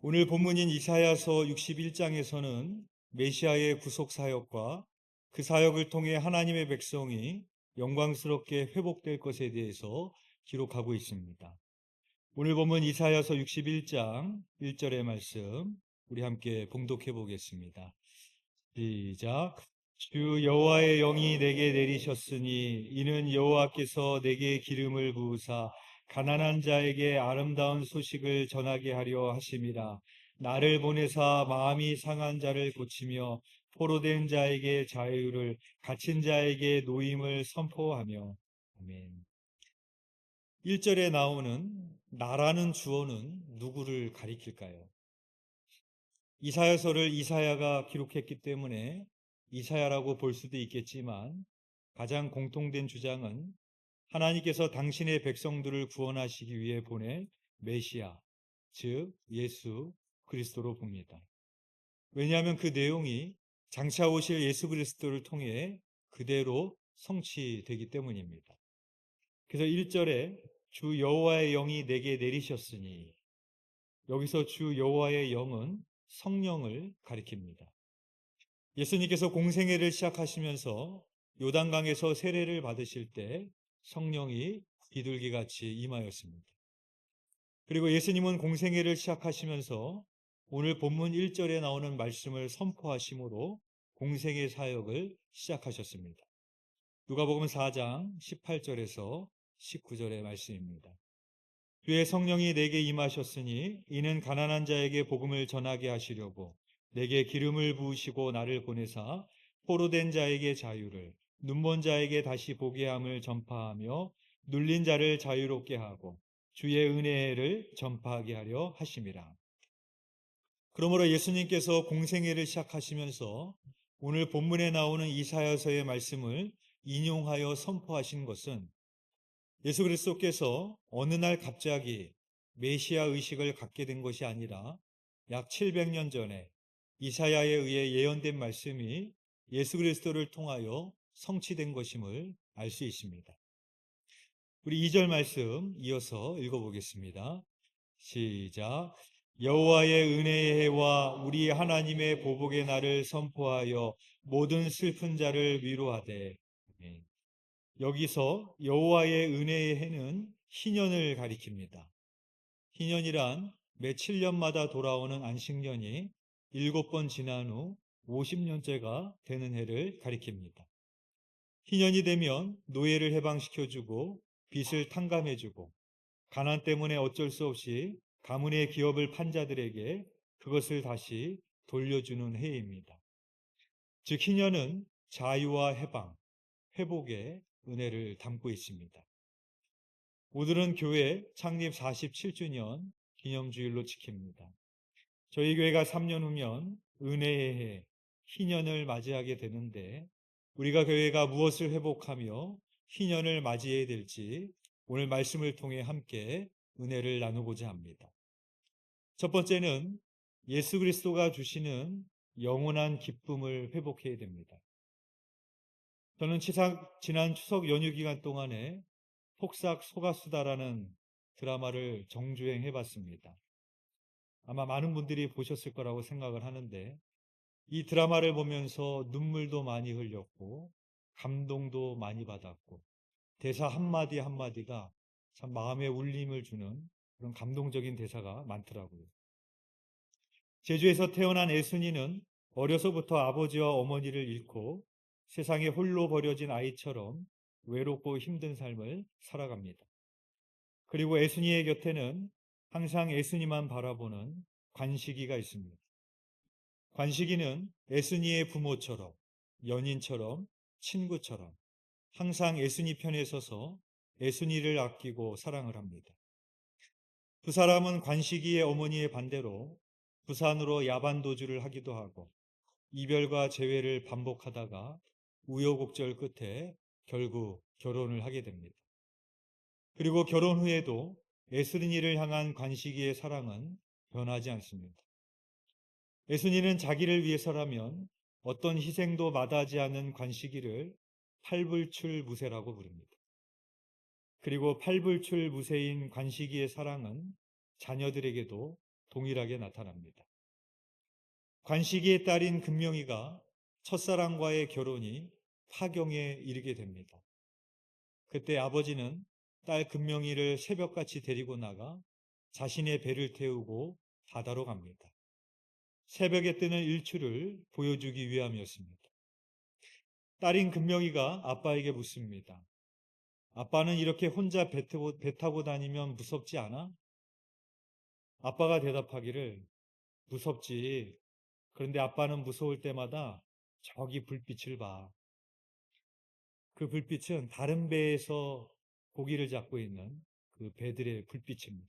오늘 본문인 이사야서 61장에서는 메시아의 구속 사역과 그 사역을 통해 하나님의 백성이 영광스럽게 회복될 것에 대해서 기록하고 있습니다. 오늘 본문 이사야서 61장 1절의 말씀 우리 함께 봉독해 보겠습니다. 시작. 주 여호와의 영이 내게 내리셨으니 이는 여호와께서 내게 기름을 부으사 가난한 자에게 아름다운 소식을 전하게 하려 하심이라. 나를 보내사 마음이 상한 자를 고치며 포로된 자에게 자유를, 갇힌 자에게 노임을 선포하며. 아멘. 1절에 나오는 나라는 주어는 누구를 가리킬까요? 이사야서를 이사야가 기록했기 때문에 이사야라고 볼 수도 있겠지만 가장 공통된 주장은 하나님께서 당신의 백성들을 구원하시기 위해 보낸 메시아, 즉 예수 그리스도로 봅니다. 왜냐하면 그 내용이 장차 오실 예수 그리스도를 통해 그대로 성취되기 때문입니다. 그래서 1절에 주 여호와의 영이 내게 내리셨으니, 여기서 주 여호와의 영은 성령을 가리킵니다. 예수님께서 공생애를 시작하시면서 요단강에서 세례를 받으실 때 성령이 비둘기같이 임하였습니다. 그리고 예수님은 공생애를 시작하시면서 오늘 본문 1절에 나오는 말씀을 선포하심으로 공생애 사역을 시작하셨습니다. 누가복음 4장 18절에서 19절의 말씀입니다. 주의 성령이 내게 임하셨으니 이는 가난한 자에게 복음을 전하게 하시려고 내게 기름을 부으시고 나를 보내사 포로된 자에게 자유를, 눈먼 자에게 다시 보게 함을 전파하며 눌린 자를 자유롭게 하고 주의 은혜를 전파하게 하려 하심이라. 그러므로 예수님께서 공생애를 시작하시면서 오늘 본문에 나오는 이사야서의 말씀을 인용하여 선포하신 것은 예수 그리스도께서 어느 날 갑자기 메시아 의식을 갖게 된 것이 아니라 약 700년 전에 이사야에 의해 예언된 말씀이 예수 그리스도를 통하여 성취된 것임을 알 수 있습니다. 우리 2절 말씀 이어서 읽어보겠습니다. 시작. 여호와의 은혜의 해와 우리 하나님의 보복의 날을 선포하여 모든 슬픈 자를 위로하되. 아멘. 여기서 여호와의 은혜의 해는 희년을 가리킵니다. 희년이란 매 7년마다 돌아오는 안식년이 7번 지난 후 50년째가 되는 해를 가리킵니다. 희년이 되면 노예를 해방시켜주고 빚을 탕감해주고 가난 때문에 어쩔 수 없이 가문의 기업을 판 자들에게 그것을 다시 돌려주는 해입니다. 즉 희년은 자유와 해방, 회복의 은혜를 담고 있습니다. 오늘은 교회 창립 47주년 기념주일로 지킵니다. 저희 교회가 3년 후면 은혜의 해, 희년을 맞이하게 되는데 우리가 교회가 무엇을 회복하며 희년을 맞이해야 될지 오늘 말씀을 통해 함께 은혜를 나누고자 합니다. 첫 번째는 예수 그리스도가 주시는 영원한 기쁨을 회복해야 됩니다. 저는 지난 추석 연휴 기간 동안에 폭삭 속았수다라는 드라마를 정주행해 봤습니다. 아마 많은 분들이 보셨을 거라고 생각을 하는데 이 드라마를 보면서 눈물도 많이 흘렸고 감동도 많이 받았고 대사 한마디 한마디가 참 마음에 울림을 주는 그런 감동적인 대사가 많더라고요. 제주에서 태어난 애순이는 어려서부터 아버지와 어머니를 잃고 세상에 홀로 버려진 아이처럼 외롭고 힘든 삶을 살아갑니다. 그리고 애순이의 곁에는 항상 애순이만 바라보는 관식이가 있습니다. 관식이는 애순이의 부모처럼, 연인처럼, 친구처럼 항상 애순이 편에 서서 애순이를 아끼고 사랑을 합니다. 두 사람은 관식이의 어머니의 반대로 부산으로 야반도주를 하기도 하고 이별과 재회를 반복하다가 우여곡절 끝에 결국 결혼을 하게 됩니다. 그리고 결혼 후에도 애순이를 향한 관식이의 사랑은 변하지 않습니다. 애순이는 자기를 위해서라면 어떤 희생도 마다하지 않은 관식이를 팔불출무새라고 부릅니다. 그리고 팔불출무새인 관식이의 사랑은 자녀들에게도 동일하게 나타납니다. 관식이의 딸인 금명이가 첫사랑과의 결혼이 파경에 이르게 됩니다. 그때 아버지는 딸 금명이를 새벽같이 데리고 나가 자신의 배를 태우고 바다로 갑니다. 새벽에 뜨는 일출을 보여주기 위함이었습니다. 딸인 금명이가 아빠에게 묻습니다. 아빠는 이렇게 혼자 배 타고 다니면 무섭지 않아? 아빠가 대답하기를 무섭지. 그런데 아빠는 무서울 때마다 저기 불빛을 봐. 그 불빛은 다른 배에서 고기를 잡고 있는 그 배들의 불빛입니다.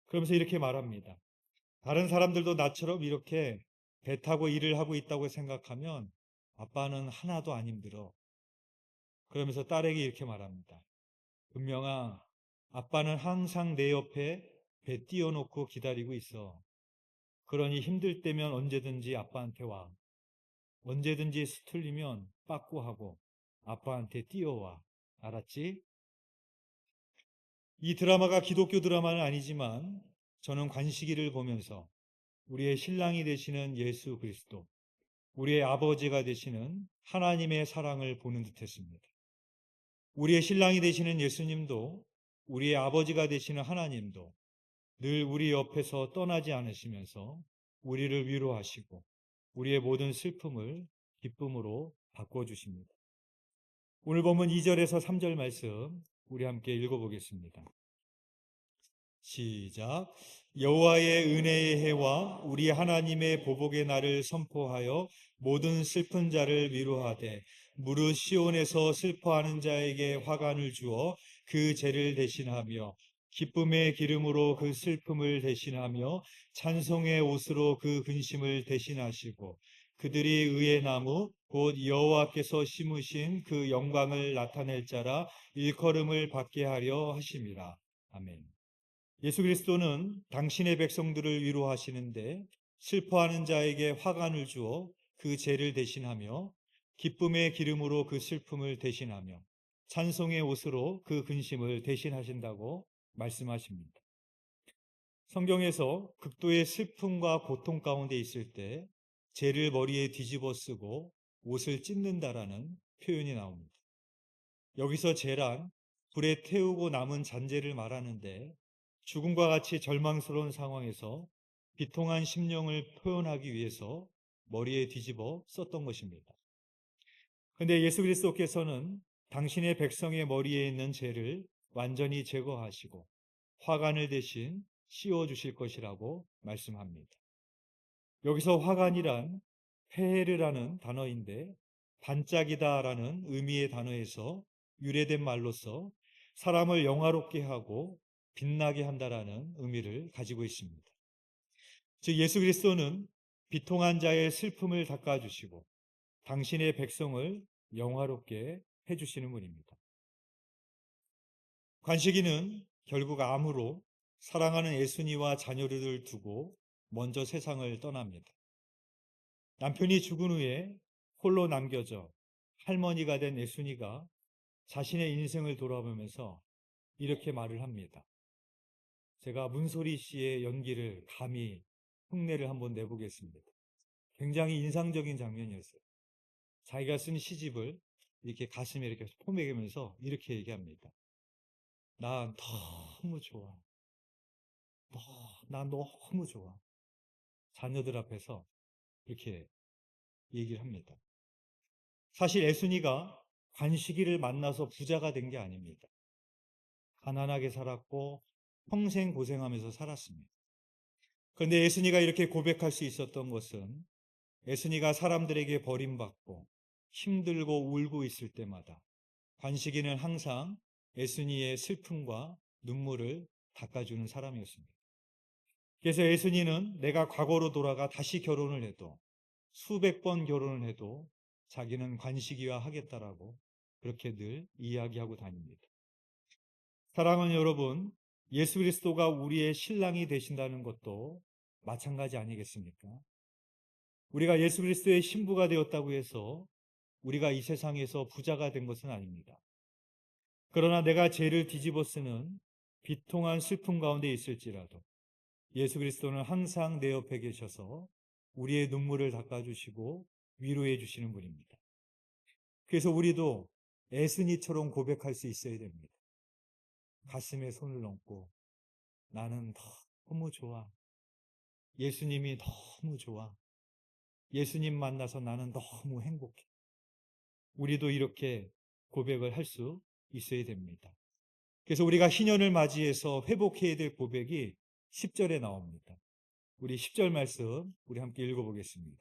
그러면서 이렇게 말합니다. 다른 사람들도 나처럼 이렇게 배 타고 일을 하고 있다고 생각하면 아빠는 하나도 안 힘들어. 그러면서 딸에게 이렇게 말합니다. 금명아, 아빠는 항상 내 옆에 배 띄워놓고 기다리고 있어. 그러니 힘들 때면 언제든지 아빠한테 와. 언제든지 수틀리면 빠꾸하고 아빠한테 뛰어와. 알았지? 이 드라마가 기독교 드라마는 아니지만 저는 관식이를 보면서 우리의 신랑이 되시는 예수 그리스도, 우리의 아버지가 되시는 하나님의 사랑을 보는 듯했습니다. 우리의 신랑이 되시는 예수님도 우리의 아버지가 되시는 하나님도 늘 우리 옆에서 떠나지 않으시면서 우리를 위로하시고 우리의 모든 슬픔을 기쁨으로 바꿔주십니다. 오늘 본문 2절에서 3절 말씀 우리 함께 읽어보겠습니다. 시작. 여호와의 은혜의 해와 우리 하나님의 보복의 날을 선포하여 모든 슬픈 자를 위로하되 무릇 시온에서 슬퍼하는 자에게 화관을 주어 그 죄를 대신하며 기쁨의 기름으로 그 슬픔을 대신하며 찬송의 옷으로 그 근심을 대신하시고 그들이 의의 나무 곧 여호와께서 심으신 그 영광을 나타낼 자라 일컬음을 받게 하려 하심이라. 아멘. 예수 그리스도는 당신의 백성들을 위로하시는데 슬퍼하는 자에게 화관을 주어 그 죄를 대신하며 기쁨의 기름으로 그 슬픔을 대신하며 찬송의 옷으로 그 근심을 대신하신다고 말씀하십니다. 성경에서 극도의 슬픔과 고통 가운데 있을 때 죄를 머리에 뒤집어 쓰고 옷을 찢는다라는 표현이 나옵니다. 여기서 죄란 불에 태우고 남은 잔재를 말하는데 죽음과 같이 절망스러운 상황에서 비통한 심령을 표현하기 위해서 머리에 뒤집어 썼던 것입니다. 그런데 예수 그리스도께서는 당신의 백성의 머리에 있는 죄를 완전히 제거하시고 화관을 대신 씌워 주실 것이라고 말씀합니다. 여기서 화관이란 페헤르라는 단어인데 반짝이다라는 의미의 단어에서 유래된 말로서 사람을 영화롭게 하고 빛나게 한다라는 의미를 가지고 있습니다. 즉 예수 그리스도는 비통한 자의 슬픔을 닦아주시고 당신의 백성을 영화롭게 해주시는 분입니다. 관식이는 결국 암으로 사랑하는 예순이와 자녀를 두고 먼저 세상을 떠납니다. 남편이 죽은 후에 홀로 남겨져 할머니가 된 예순이가 자신의 인생을 돌아보면서 이렇게 말을 합니다. 제가 문소리 씨의 연기를 감히 흉내를 한번 내보겠습니다. 굉장히 인상적인 장면이었어요. 자기가 쓴 시집을 이렇게 가슴에 이렇게 포매기면서 이렇게 얘기합니다. 나 너무 좋아. 나 너무 좋아. 자녀들 앞에서 이렇게 얘기를 합니다. 사실 애순이가 관식이를 만나서 부자가 된 게 아닙니다. 가난하게 살았고 평생 고생하면서 살았습니다. 그런데 애순이가 이렇게 고백할 수 있었던 것은 애순이가 사람들에게 버림받고 힘들고 울고 있을 때마다 관식이는 항상 애순이의 슬픔과 눈물을 닦아주는 사람이었습니다. 그래서 애순이는 내가 과거로 돌아가 다시 결혼을 해도 수백 번 결혼을 해도 자기는 관식이와 하겠다라고 그렇게 늘 이야기하고 다닙니다. 사랑하는 여러분, 예수 그리스도가 우리의 신랑이 되신다는 것도 마찬가지 아니겠습니까? 우리가 예수 그리스도의 신부가 되었다고 해서 우리가 이 세상에서 부자가 된 것은 아닙니다. 그러나 내가 죄를 뒤집어 쓰는 비통한 슬픔 가운데 있을지라도 예수 그리스도는 항상 내 옆에 계셔서 우리의 눈물을 닦아주시고 위로해 주시는 분입니다. 그래서 우리도 에스니처럼 고백할 수 있어야 됩니다. 가슴에 손을 얹고 나는 너무 좋아. 예수님이 너무 좋아. 예수님 만나서 나는 너무 행복해. 우리도 이렇게 고백을 할 수 있어야 됩니다. 그래서 우리가 신년을 맞이해서 회복해야 될 고백이 10절에 나옵니다. 우리 10절 말씀 우리 함께 읽어보겠습니다.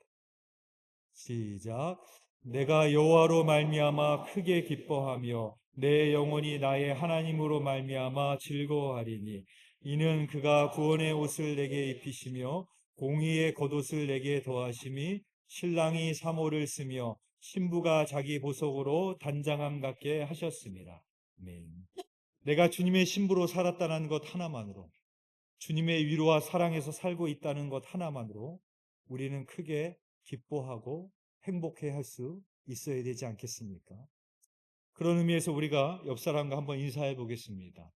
시작. 내가 여호와로 말미암아 크게 기뻐하며 내 영혼이 나의 하나님으로 말미암아 즐거워하리니 이는 그가 구원의 옷을 내게 입히시며 공의의 겉옷을 내게 더하심이 신랑이 사모를 쓰며 신부가 자기 보석으로 단장함 같게 하셨습니다. 아멘. 내가 주님의 신부로 살았다는 것 하나만으로, 주님의 위로와 사랑에서 살고 있다는 것 하나만으로 우리는 크게 기뻐하고 행복해 할 수 있어야 되지 않겠습니까? 그런 의미에서 우리가 옆 사람과 한번 인사해 보겠습니다.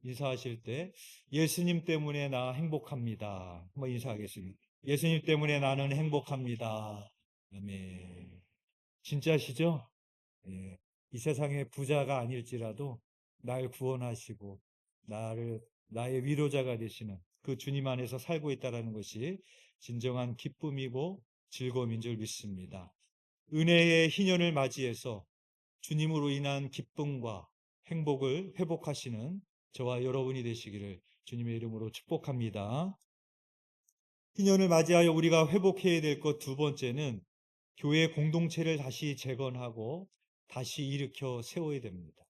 인사하실 때 예수님 때문에 나 행복합니다. 한번 인사하겠습니다. 예수님 때문에 나는 행복합니다. 아멘. 진짜시죠? 예. 이 세상의 부자가 아닐지라도 날 구원하시고 나의 위로자가 되시는 그 주님 안에서 살고 있다는 것이 진정한 기쁨이고 즐거움인 줄 믿습니다. 은혜의 희년을 맞이해서 주님으로 인한 기쁨과 행복을 회복하시는 저와 여러분이 되시기를 주님의 이름으로 축복합니다. 희년을 맞이하여 우리가 회복해야 될 것 두 번째는 교회 공동체를 다시 재건하고 다시 일으켜 세워야 됩니다.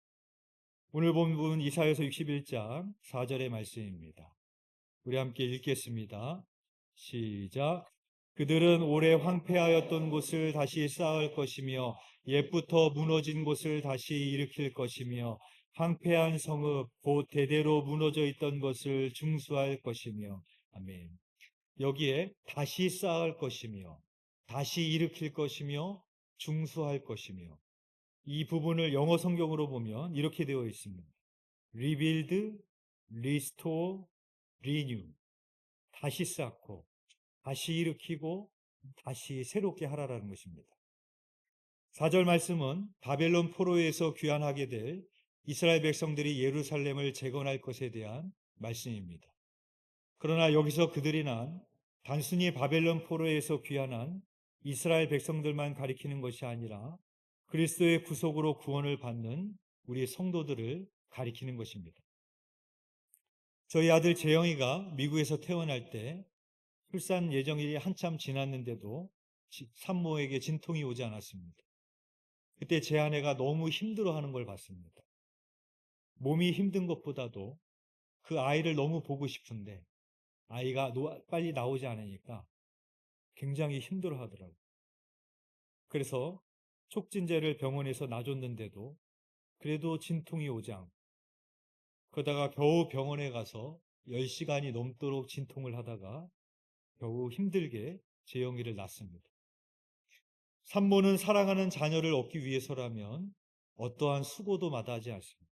오늘 본 부분 이사야서 61장 4절의 말씀입니다. 우리 함께 읽겠습니다. 시작. 그들은 오래 황폐하였던 곳을 다시 쌓을 것이며 옛부터 무너진 곳을 다시 일으킬 것이며 황폐한 성읍 곧 대대로 무너져 있던 것을 중수할 것이며 아멘. 여기에 다시 쌓을 것이며 다시 일으킬 것이며 중수할 것이며 이 부분을 영어 성경으로 보면 이렇게 되어 있습니다. Rebuild, Restore, Renew. 다시 쌓고 다시 일으키고 다시 새롭게 하라라는 것입니다. 4절 말씀은 바벨론 포로에서 귀환하게 될 이스라엘 백성들이 예루살렘을 재건할 것에 대한 말씀입니다. 그러나 여기서 그들이 난 단순히 바벨론 포로에서 귀환한 이스라엘 백성들만 가리키는 것이 아니라 그리스도의 구속으로 구원을 받는 우리 성도들을 가리키는 것입니다. 저희 아들 재영이가 미국에서 태어날 때 출산 예정일이 한참 지났는데도 산모에게 진통이 오지 않았습니다. 그때 제 아내가 너무 힘들어하는 걸 봤습니다. 몸이 힘든 것보다도 그 아이를 너무 보고 싶은데 아이가 빨리 나오지 않으니까 굉장히 힘들어 하더라고요. 그래서 촉진제를 병원에서 놔줬는데도 그래도 진통이 오지 않고 그러다가 겨우 병원에 가서 10시간이 넘도록 진통을 하다가 겨우 힘들게 재영이를 낳습니다. 산모는 사랑하는 자녀를 얻기 위해서라면 어떠한 수고도 마다하지 않습니다.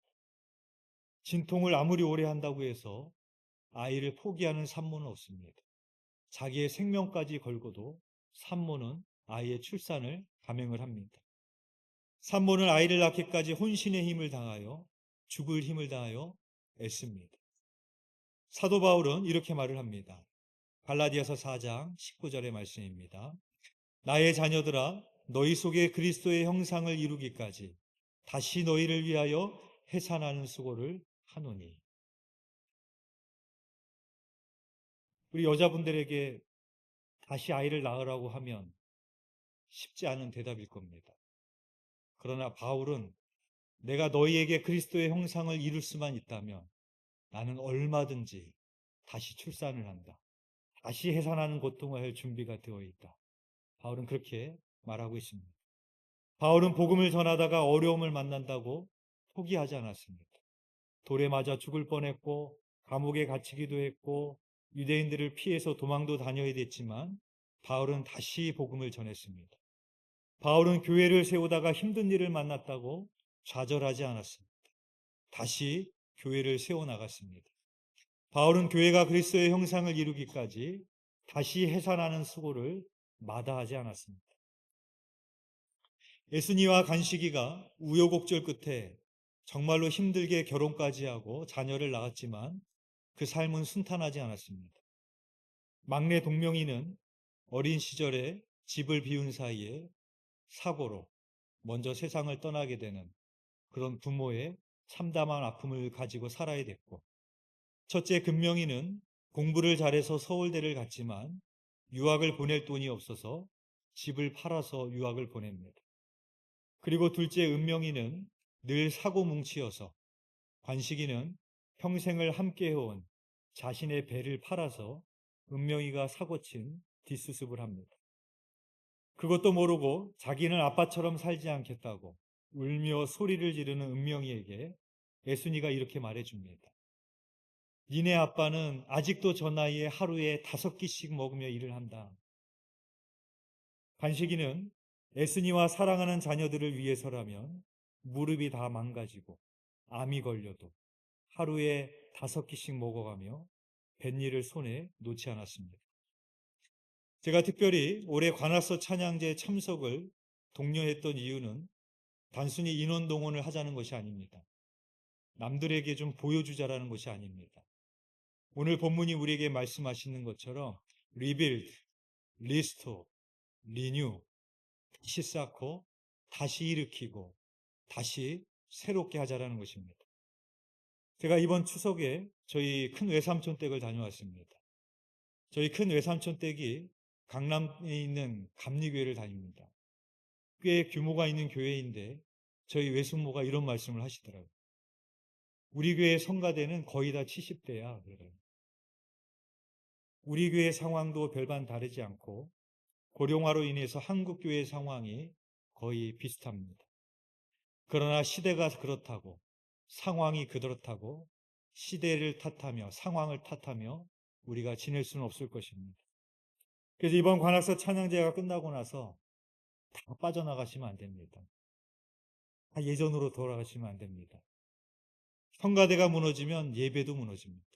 진통을 아무리 오래 한다고 해서 아이를 포기하는 산모는 없습니다. 자기의 생명까지 걸고도 산모는 아이의 출산을 감행을 합니다. 산모는 아이를 낳기까지 혼신의 힘을 다하여 죽을 힘을 다하여 애씁니다. 사도 바울은 이렇게 말을 합니다. 갈라디아서 4장 19절의 말씀입니다. 나의 자녀들아 너희 속에 그리스도의 형상을 이루기까지 다시 너희를 위하여 해산하는 수고를 하노니. 우리 여자분들에게 다시 아이를 낳으라고 하면 쉽지 않은 대답일 겁니다. 그러나 바울은 내가 너희에게 그리스도의 형상을 이룰 수만 있다면 나는 얼마든지 다시 출산을 한다. 다시 해산하는 고통을 할 준비가 되어 있다. 바울은 그렇게 말하고 있습니다. 바울은 복음을 전하다가 어려움을 만난다고 포기하지 않았습니다. 돌에 맞아 죽을 뻔했고 감옥에 갇히기도 했고 유대인들을 피해서 도망도 다녀야 됐지만 바울은 다시 복음을 전했습니다. 바울은 교회를 세우다가 힘든 일을 만났다고 좌절하지 않았습니다. 다시 교회를 세워나갔습니다. 바울은 교회가 그리스도의 형상을 이루기까지 다시 해산하는 수고를 마다하지 않았습니다. 예순이와 간식이가 우여곡절 끝에 정말로 힘들게 결혼까지 하고 자녀를 낳았지만 그 삶은 순탄하지 않았습니다. 막내 동명이는 어린 시절에 집을 비운 사이에 사고로 먼저 세상을 떠나게 되는 그런 부모의 참담한 아픔을 가지고 살아야 됐고, 첫째 금명이는 공부를 잘해서 서울대를 갔지만 유학을 보낼 돈이 없어서 집을 팔아서 유학을 보냅니다. 그리고 둘째 은명이는 늘 사고뭉치여서 관식이는 평생을 함께해온 자신의 배를 팔아서 은명이가 사고친 뒷수습을 합니다. 그것도 모르고 자기는 아빠처럼 살지 않겠다고 울며 소리를 지르는 은명이에게 애순이가 이렇게 말해줍니다. 니네 아빠는 아직도 저 나이에 하루에 5끼씩 먹으며 일을 한다. 관식이는 애순이와 사랑하는 자녀들을 위해서라면 무릎이 다 망가지고 암이 걸려도 하루에 5끼씩 먹어가며 뱃일을 손에 놓지 않았습니다. 제가 특별히 올해 관악서 찬양제 참석을 독려했던 이유는 단순히 인원 동원을 하자는 것이 아닙니다. 남들에게 좀 보여주자라는 것이 아닙니다. 오늘 본문이 우리에게 말씀하시는 것처럼 리빌드, 리스토, 리뉴, 다시 쌓고 다시 일으키고 다시 새롭게 하자라는 것입니다. 제가 이번 추석에 저희 큰 외삼촌 댁을 다녀왔습니다. 저희 큰 외삼촌 댁이 강남에 있는 감리교회를 다닙니다. 꽤 규모가 있는 교회인데 저희 외숙모가 이런 말씀을 하시더라고요. 우리 교회 성가대는 거의 다 70대야. 그래요. 우리 교회 상황도 별반 다르지 않고 고령화로 인해서 한국 교회 상황이 거의 비슷합니다. 그러나 시대가 그렇다고, 상황이 그렇다고 시대를 탓하며 상황을 탓하며 우리가 지낼 수는 없을 것입니다. 그래서 이번 관악서 찬양제가 끝나고 나서 다 빠져나가시면 안 됩니다. 다 예전으로 돌아가시면 안 됩니다. 성가대가 무너지면 예배도 무너집니다.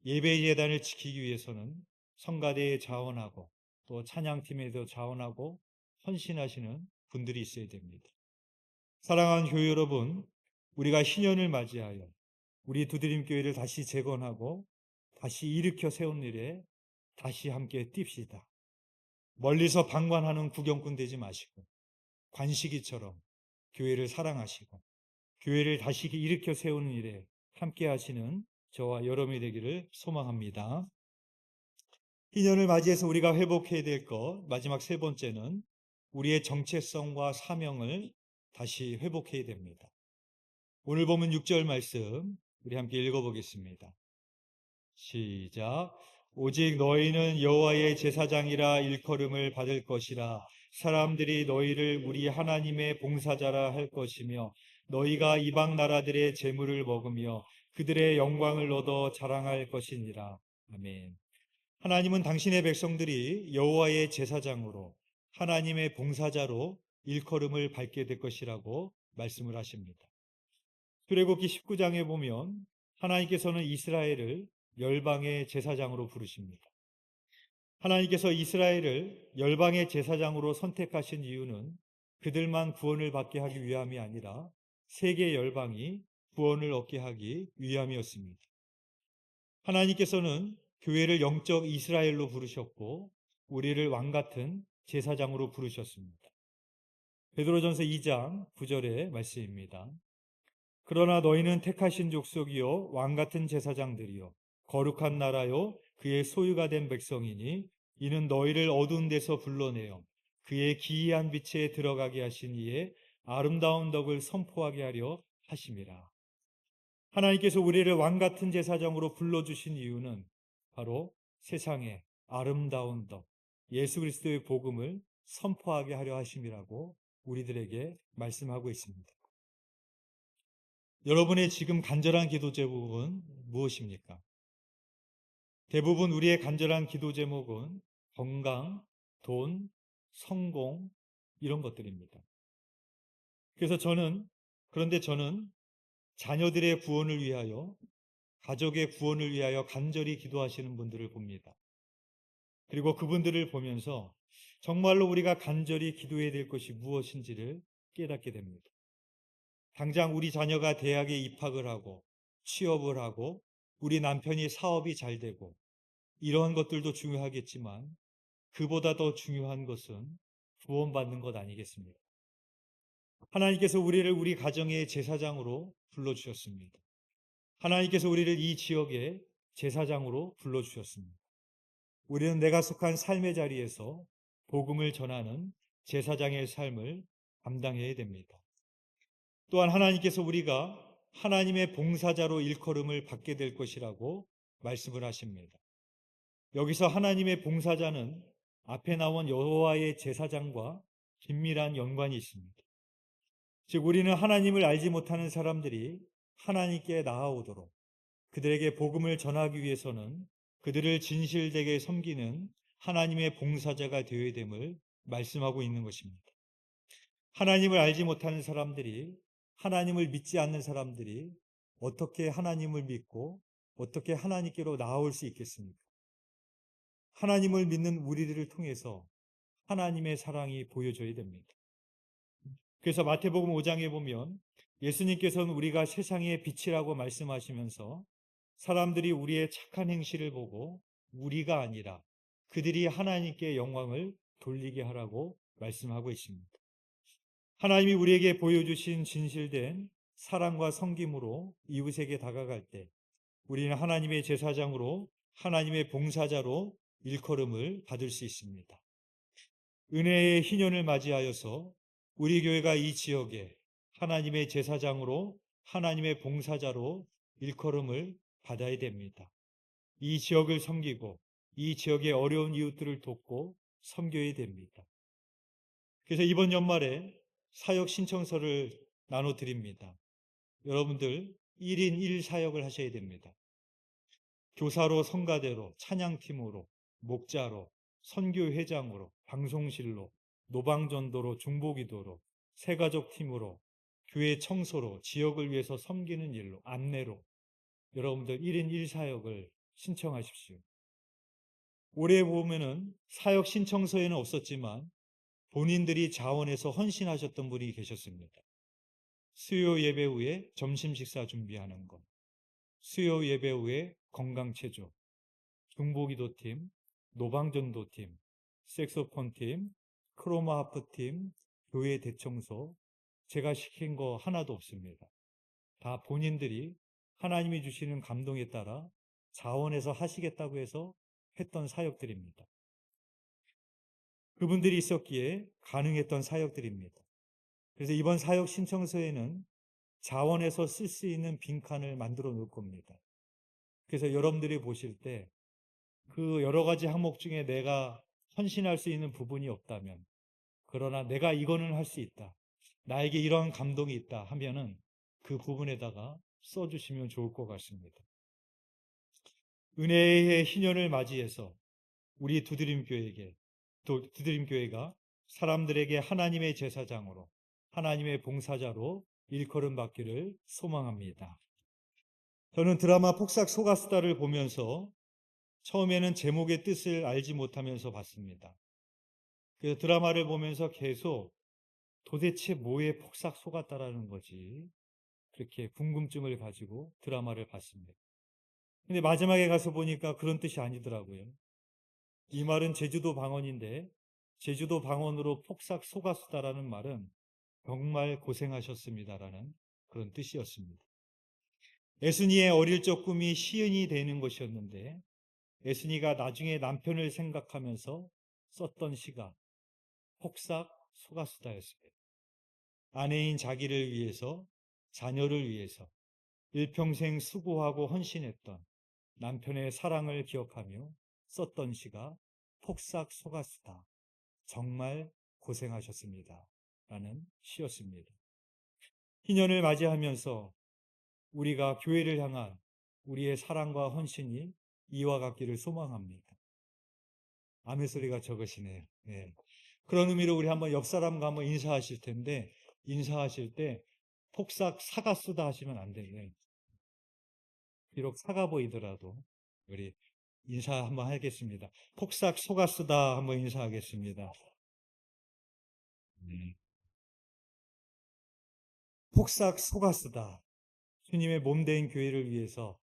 예배 예단을 지키기 위해서는 성가대에 자원하고 또 찬양팀에도 자원하고 헌신하시는 분들이 있어야 됩니다. 사랑하는 교회 여러분, 우리가 신년을 맞이하여 우리 두드림교회를 다시 재건하고 다시 일으켜 세운 일에 다시 함께 뜁시다. 멀리서 방관하는 구경꾼 되지 마시고 관식이처럼 교회를 사랑하시고 교회를 다시 일으켜 세우는 일에 함께 하시는 저와 여러분이 되기를 소망합니다. 희년을 맞이해서 우리가 회복해야 될 것, 마지막 세 번째는 우리의 정체성과 사명을 다시 회복해야 됩니다. 오늘 보면 6절 말씀 우리 함께 읽어보겠습니다. 시작. 오직 너희는 여호와의 제사장이라 일컬음을 받을 것이라. 사람들이 너희를 우리 하나님의 봉사자라 할 것이며 너희가 이방 나라들의 재물을 먹으며 그들의 영광을 얻어 자랑할 것이니라. 아멘. 하나님은 당신의 백성들이 여호와의 제사장으로 하나님의 봉사자로 일컬음을 받게 될 것이라고 말씀을 하십니다. 출애굽기 19장에 보면 하나님께서는 이스라엘을 열방의 제사장으로 부르십니다. 하나님께서 이스라엘을 열방의 제사장으로 선택하신 이유는 그들만 구원을 받게 하기 위함이 아니라 세계 열방이 구원을 얻게 하기 위함이었습니다. 하나님께서는 교회를 영적 이스라엘로 부르셨고 우리를 왕같은 제사장으로 부르셨습니다. 베드로전서 2장 9절의 말씀입니다. 그러나 너희는 택하신 족속이요 왕같은 제사장들이요 거룩한 나라요 그의 소유가 된 백성이니 이는 너희를 어두운 데서 불러내어 그의 기이한 빛에 들어가게 하신 이의 아름다운 덕을 선포하게 하려 하심이라. 하나님께서 우리를 왕같은 제사장으로 불러주신 이유는 바로 세상의 아름다운 덕, 예수 그리스도의 복음을 선포하게 하려 하심이라고 우리들에게 말씀하고 있습니다. 여러분의 지금 간절한 기도 제목은 무엇입니까? 대부분 우리의 간절한 기도 제목은 건강, 돈, 성공 이런 것들입니다. 그래서 그런데 저는 자녀들의 구원을 위하여 가족의 구원을 위하여 간절히 기도하시는 분들을 봅니다. 그리고 그분들을 보면서 정말로 우리가 간절히 기도해야 될 것이 무엇인지를 깨닫게 됩니다. 당장 우리 자녀가 대학에 입학을 하고 취업을 하고 우리 남편이 사업이 잘 되고 이러한 것들도 중요하겠지만 그보다 더 중요한 것은 구원받는 것 아니겠습니까? 하나님께서 우리를 우리 가정의 제사장으로 불러주셨습니다. 하나님께서 우리를 이 지역의 제사장으로 불러주셨습니다. 우리는 내가 속한 삶의 자리에서 복음을 전하는 제사장의 삶을 감당해야 됩니다. 또한 하나님께서 우리가 하나님의 봉사자로 일컬음을 받게 될 것이라고 말씀을 하십니다. 여기서 하나님의 봉사자는 앞에 나온 여호와의 제사장과 긴밀한 연관이 있습니다. 즉 우리는 하나님을 알지 못하는 사람들이 하나님께 나아오도록 그들에게 복음을 전하기 위해서는 그들을 진실되게 섬기는 하나님의 봉사자가 되어야 됨을 말씀하고 있는 것입니다. 하나님을 알지 못하는 사람들이, 하나님을 믿지 않는 사람들이 어떻게 하나님을 믿고 어떻게 하나님께로 나아올 수 있겠습니까? 하나님을 믿는 우리들을 통해서 하나님의 사랑이 보여져야 됩니다. 그래서 마태복음 5장에 보면 예수님께서는 우리가 세상의 빛이라고 말씀하시면서 사람들이 우리의 착한 행실을 보고 우리가 아니라 그들이 하나님께 영광을 돌리게 하라고 말씀하고 있습니다. 하나님이 우리에게 보여주신 진실된 사랑과 섬김으로 이웃에게 다가갈 때 우리는 하나님의 제사장으로 하나님의 봉사자로 일컬음을 받을 수 있습니다. 은혜의 희년을 맞이하여서 우리 교회가 이 지역에 하나님의 제사장으로 하나님의 봉사자로 일컬음을 받아야 됩니다. 이 지역을 섬기고 이 지역의 어려운 이웃들을 돕고 섬겨야 됩니다. 그래서 이번 연말에 사역 신청서를 나눠드립니다. 여러분들 1인 1사역을 하셔야 됩니다. 교사로, 성가대로, 찬양팀으로, 목자로, 선교회장으로, 방송실로, 노방전도로, 중보기도로, 새가족팀으로, 교회 청소로, 지역을 위해서 섬기는 일로, 안내로 여러분들 1인 1사역을 신청하십시오. 올해 보면은 사역 신청서에는 없었지만 본인들이 자원해서 헌신하셨던 분이 계셨습니다. 수요 예배 후에 점심 식사 준비하는 것, 수요 예배 후에 건강체조, 중보기도팀, 노방전도팀, 색소폰팀, 크로마하프팀, 교회 대청소, 제가 시킨 거 하나도 없습니다. 다 본인들이 하나님이 주시는 감동에 따라 자원해서 하시겠다고 해서 했던 사역들입니다. 그분들이 있었기에 가능했던 사역들입니다. 그래서 이번 사역 신청서에는 자원해서 쓸 수 있는 빈칸을 만들어 놓을 겁니다. 그래서 여러분들이 보실 때 그 여러 가지 항목 중에 내가 헌신할 수 있는 부분이 없다면, 그러나 내가 이거는 할 수 있다, 나에게 이러한 감동이 있다 하면은 그 부분에다가 써주시면 좋을 것 같습니다. 은혜의 희년을 맞이해서 우리 두드림교회가 사람들에게 하나님의 제사장으로, 하나님의 봉사자로 일컬음 받기를 소망합니다. 저는 드라마 폭삭 속았수다를 보면서 처음에는 제목의 뜻을 알지 못하면서 봤습니다. 그래서 드라마를 보면서 계속 도대체 뭐에 폭삭 속았다라는 거지, 그렇게 궁금증을 가지고 드라마를 봤습니다. 근데 마지막에 가서 보니까 그런 뜻이 아니더라고요. 이 말은 제주도 방언인데 제주도 방언으로 폭삭 속았수다라는 말은 정말 고생하셨습니다라는 그런 뜻이었습니다. 에스니의 어릴 적 꿈이 시은이 되는 것이었는데 에스니가 나중에 남편을 생각하면서 썼던 시가 폭삭 속았수다였습니다. 아내인 자기를 위해서, 자녀를 위해서 일평생 수고하고 헌신했던 남편의 사랑을 기억하며 썼던 시가 폭삭 속았수다, 정말 고생하셨습니다 라는 시였습니다. 희년을 맞이하면서 우리가 교회를 향한 우리의 사랑과 헌신이 이와 같기를 소망합니다. 아멘 소리가 적으시네요. 네. 그런 의미로 우리 한번 옆 사람과 한번 인사하실 텐데, 인사하실 때 폭삭 사가수다 하시면 안 돼요. 비록 사가 보이더라도 우리 인사 한번 하겠습니다. 폭삭 속았수다 한번 인사하겠습니다. 폭삭 속았수다. 주님의 몸된 교회를 위해서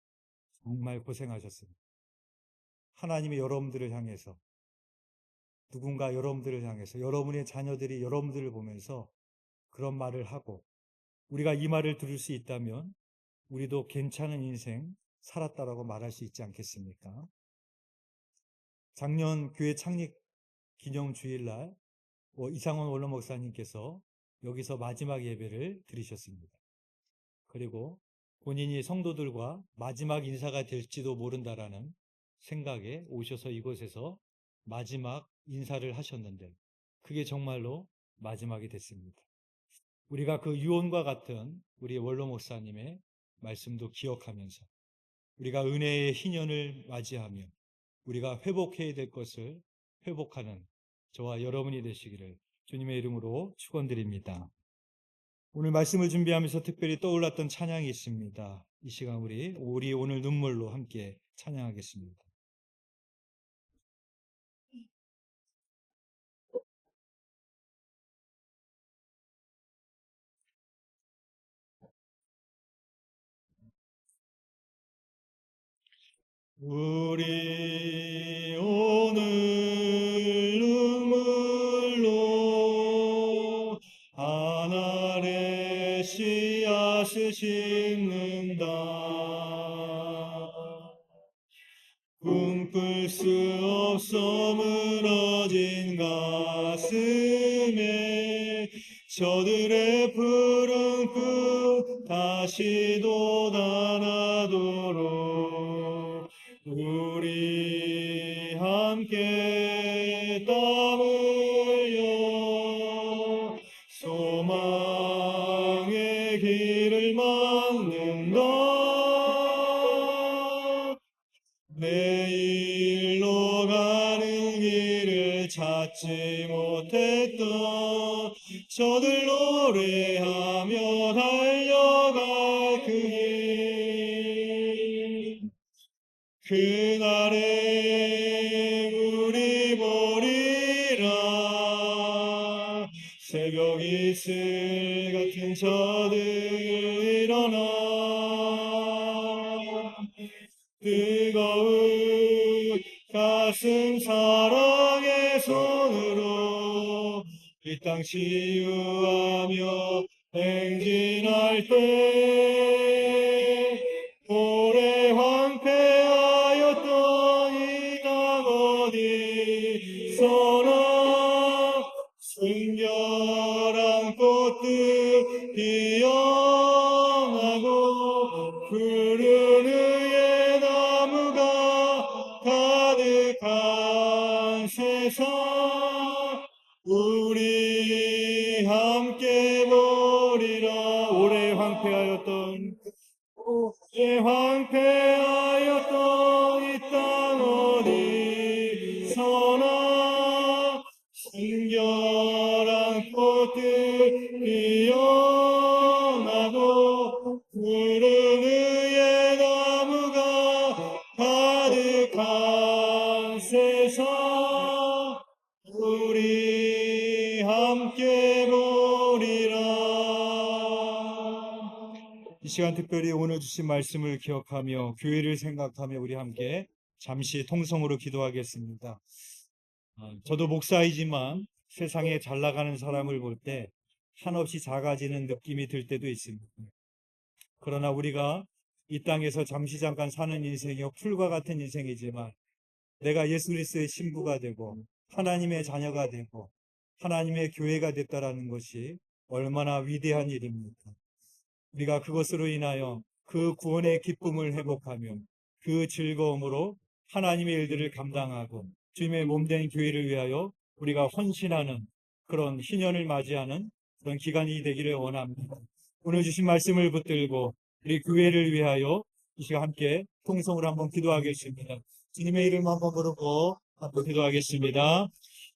정말 고생하셨습니다. 하나님이 여러분들을 향해서, 누군가 여러분들을 향해서, 여러분의 자녀들이 여러분들을 보면서 그런 말을 하고, 우리가 이 말을 들을 수 있다면 우리도 괜찮은 인생 살았다라고 말할 수 있지 않겠습니까? 작년 교회 창립 기념 주일날 이상원 원로 목사님께서 여기서 마지막 예배를 드리셨습니다. 그리고 본인이 성도들과 마지막 인사가 될지도 모른다라는 생각에 오셔서 이곳에서 마지막 인사를 하셨는데 그게 정말로 마지막이 됐습니다. 우리가 그 유언과 같은 우리 원로 목사님의 말씀도 기억하면서 우리가 은혜의 희년을 맞이하며 우리가 회복해야 될 것을 회복하는 저와 여러분이 되시기를 주님의 이름으로 축원드립니다. 오늘 말씀을 준비하면서 특별히 떠올랐던 찬양이 있습니다. 이 시간 우리 오늘 눈물로 함께 찬양하겠습니다. 우리 오늘 눈물로 하늘의 씨앗을 심는다. 꿈꿀 수 없어 무너진 가슴에 저들의 푸른 꿈 다시 돋아나도록 우리 함께 땀 흘려 소망의 길을 막는다. 내일로 가는 길을 찾지 못했던 저들 노래하며 달려갈 그 길, 그날에 우리 보리라. 새벽 이슬 같은 저들 일어나 뜨거운 가슴 사랑의 손으로 이 땅 치유하며 행진할 때 오래 황폐하였던 이 땅 어디서나 순결한 꽃들 피어나고 푸른 의의 나무가 가득한 세상 우리 함께 보리라. 오래 황폐하였던 이 땅 어디서나 순결한 꽃들 피어나고 푸른 의의 나무가 가득한 세상 우리 함께 보리라. 이 시간 특별히 오늘 주신 말씀을 기억하며 교회를 생각하며 우리 함께 잠시 통성으로 기도하겠습니다. 저도 목사이지만 세상에 잘 나가는 사람을 볼 때 한없이 작아지는 느낌이 들 때도 있습니다. 그러나 우리가 이 땅에서 잠시 잠깐 사는 인생이 풀과 같은 인생이지만 내가 예수 그리스도의 신부가 되고 하나님의 자녀가 되고 하나님의 교회가 됐다라는 것이 얼마나 위대한 일입니까? 우리가 그것으로 인하여 그 구원의 기쁨을 회복하며 그 즐거움으로 하나님의 일들을 감당하고 주님의 몸된 교회를 위하여 우리가 헌신하는 그런 희년을 맞이하는 그런 기간이 되기를 원합니다. 오늘 주신 말씀을 붙들고 우리 교회를 위하여 이 시간 함께 통성으로 한번 기도하겠습니다. 주님의 이름 한번 부르고 한번 기도하겠습니다.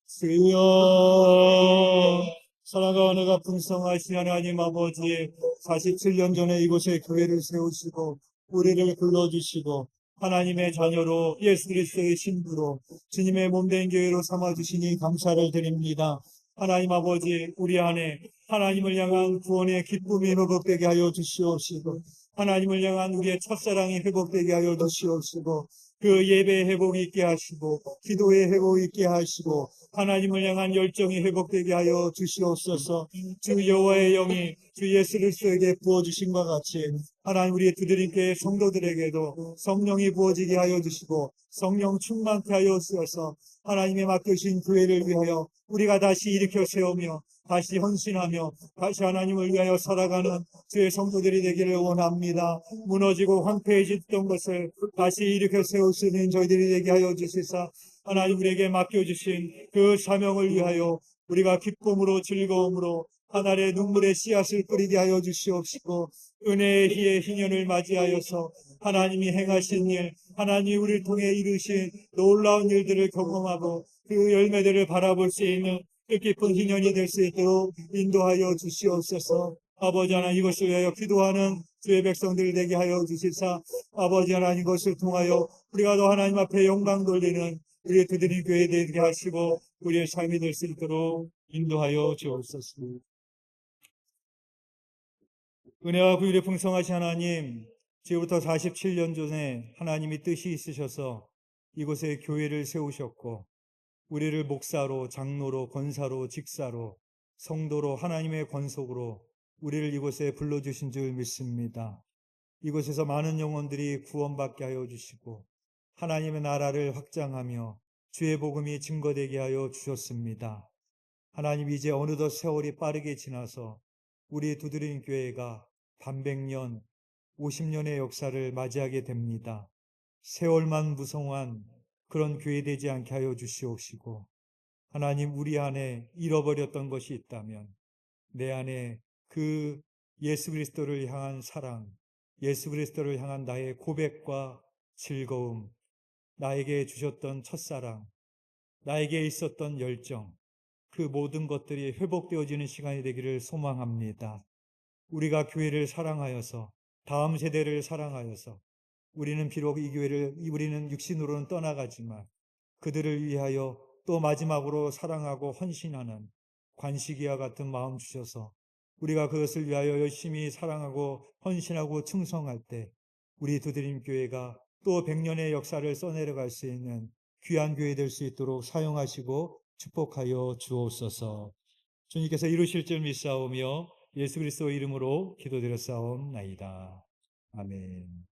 주여, 사랑과 은혜가 풍성하신 하나님 아버지, 47년 전에 이곳에 교회를 세우시고 우리를 불러주시고 하나님의 자녀로 예수 그리스도의 신부로 주님의 몸된 교회로 삼아주시니 감사를 드립니다. 하나님 아버지, 우리 안에 하나님을 향한 구원의 기쁨이 회복되게 하여 주시옵시고 하나님을 향한 우리의 첫사랑이 회복되게 하여 주시옵시고 그 예배의 회복이 있게 하시고 기도의 회복이 있게 하시고 하나님을 향한 열정이 회복되게 하여 주시옵소서. 주 여호와의 영이 주 예수 그리스도에게 부어주신 것 같이 하나님 우리 두드림교회 성도들에게도 성령이 부어지게 하여 주시고 성령 충만케 하여 주셔서 하나님의 맡겨주신 교회를 위하여 우리가 다시 일으켜 세우며 다시 헌신하며 다시 하나님을 위하여 살아가는 주의 성도들이 되기를 원합니다. 무너지고 황폐해졌던 것을 다시 일으켜 세울 수 있는 저희들이 되게 하여 주시사 하나님 우리에게 맡겨주신 그 사명을 위하여 우리가 기쁨으로 즐거움으로 하늘의 눈물의 씨앗을 뿌리게 하여 주시옵시고 은혜의 희의 희년을 맞이하여서 하나님이 행하신 일, 하나님이 우리를 통해 이루신 놀라운 일들을 경험하고 그 열매들을 바라볼 수 있는 뜻깊은 희년이 될 수 있도록 인도하여 주시옵소서. 아버지 하나님 이것을 위하여 기도하는 주의 백성들 되게 하여 주시사 아버지 하나님 이것을 통하여 우리가 더 하나님 앞에 영광 돌리는 우리의 그들이 교회 되게 하시고 우리의 삶이 될 수 있도록 인도하여 주옵소서. 은혜와 부휼이 풍성하신 하나님, 지금부터 47년 전에 하나님이 뜻이 있으셔서 이곳에 교회를 세우셨고 우리를 목사로, 장로로, 권사로, 직사로, 성도로, 하나님의 권속으로 우리를 이곳에 불러주신 줄 믿습니다. 이곳에서 많은 영혼들이 구원받게 하여 주시고 하나님의 나라를 확장하며 주의 복음이 증거되게 하여 주셨습니다. 하나님 이제 어느덧 세월이 빠르게 지나서 우리 두드림 교회가 반백년, 50년의 역사를 맞이하게 됩니다. 세월만 무성한 그런 교회 되지 않게 하여 주시옵시고 하나님 우리 안에 잃어버렸던 것이 있다면 내 안에 그 예수 그리스도를 향한 사랑, 예수 그리스도를 향한 나의 고백과 즐거움, 나에게 주셨던 첫사랑, 나에게 있었던 열정, 그 모든 것들이 회복되어지는 시간이 되기를 소망합니다. 우리가 교회를 사랑하여서 다음 세대를 사랑하여서 우리는 비록 이 교회를 우리는 육신으로는 떠나가지만 그들을 위하여 또 마지막으로 사랑하고 헌신하는 관시기와 같은 마음 주셔서 우리가 그것을 위하여 열심히 사랑하고 헌신하고 충성할 때 우리 두드림 교회가 또 100년의 역사를 써내려갈 수 있는 귀한 교회 될 수 있도록 사용하시고 축복하여 주옵소서. 주님께서 이루실 줄 믿사오며 예수 그리스도 이름으로 기도드렸사옵나이다. 아멘.